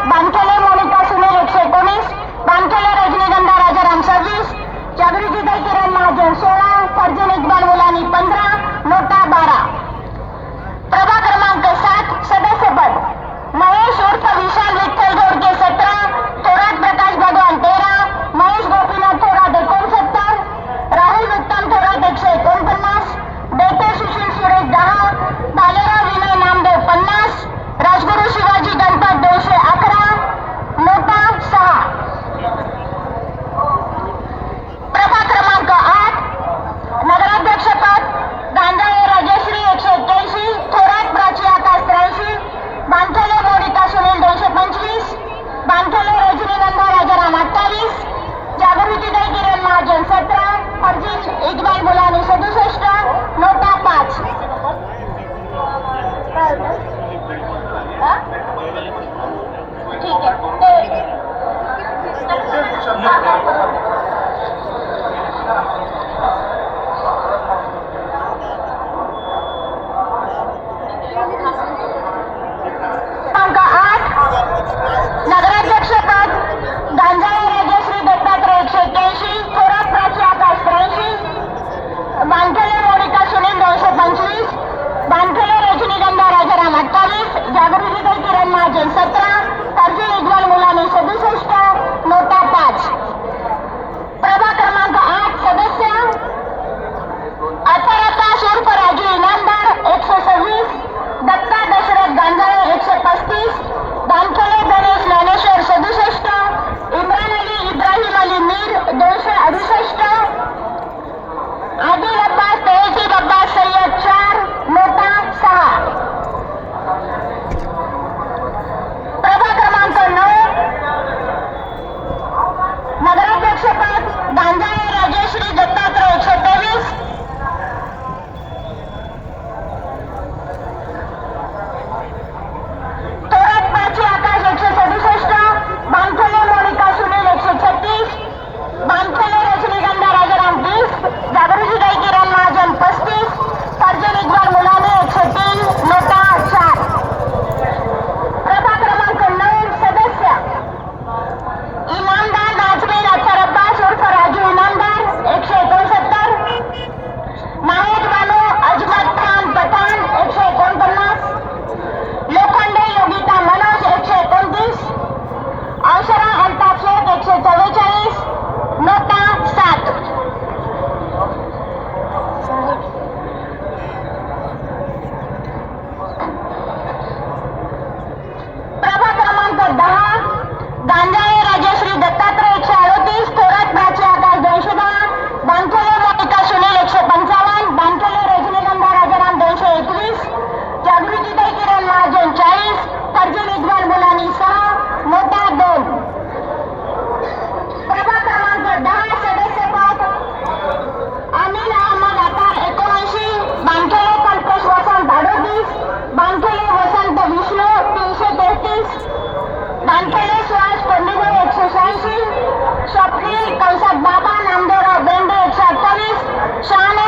बानखेले मोनिका सुनील 119, बानखेले रजनीगंधा राजाराम 26, जागृतीताई किरण महाजन 16, फर्जीन इक्बाल मुलानी 15, नोटा 12. प्रभाग क्रमांक 7 सदस्यपद महेश उर्फ विशाल विठ्ठल जोडके 17, थोरात प्रकाश भगवान 13, महेश गोपीनाथ थोरात 69, राहुल उत्तम थोरात 149, बेटे सुशील सुरेश 10, भालेराव विनय नामदेव 50, राजगुरू शिवाजी गणपत 211, नोटा 6. प्रभाग क्रमांक 8 नगराध्यक्षपद गांजाळे राजश्री 181, थोरात प्राची आकाश 83, बानखेले मोनिका सुनील 225, बानखेले रजनीगंधा राजाराम 28, जागृतीताई किरण महाजन 17, फर्जीन इक्बाल मुलानी 67, नोटा 5. ठीक आहे क्रमांक 8 नगराध्यक्षपद गांजाळे राजश्री दत्तात्रय 181, थोरात प्राची आकाश 83, बानखेले मोनिका सुनील 225, बानखेले रजनीगंधा राजाराम 28, जागृतीताई किरण महाजन 17, फर्जीन इक्बाल मुलानी 67, नोटा 5. प्रभाग क्रमांक 8 सदस्य अथर उर्फ राजू इनामदार 126, दत्ता दशरथ गांजाळे 135, बानखेले गणेश ज्ञानेश्वर 67, इम्रान अली इब्राहिम अली मीर 268, आदिल अब्बास तहसीब अब्बास सय्यद 4, नोटा 6. प्रभाग क्रमांक 9 नगराध्यक्षपद गांजाळे राजश्री दत्तात्रय 123, थोरात प्राची आकाश 167, बानखेले मोनिका सुनील 136, बानखेले रजनीगंधा राजाराम 20, जागृतीताई किरण महाजन 35, फर्जीन इक्बाल मुलानी 103, नोटा 4. प्रभाग क्रमांक 9 सदस्य इनामदार नाजमीर अख्तर अब्बास उर्फ राजू इनामदार 169, नाहिद बानो अजमत खान पठाण 149, लोखंडे योगिता मनोज 129, अवसरा अल्ताफ शेख 144, नोटा 7. प्रभाग क्रमांक 10 गांजाळे राजश्री दत्तात्रय 138, थोरात प्राची आकाश 210, बानखेले मोनिका सुनील 155, बानखेले रजनीगंधा राजाराम 221, जागृतीताई किरण महाजन 40, फर्जीन इक्बाल मुलानी 6, नोटा 2. प्रभाग क्रमांक 10 सदस्यपद अनिल अहमद अतार 79, बानखेले कल्पेश वसंत 38, बानखेले वसंत विष्णू 333, बानखेले सुहास पंडितराव 186, स्वप्नील कंसात बाबा नामदेवराव बेंडे 128, शहाणे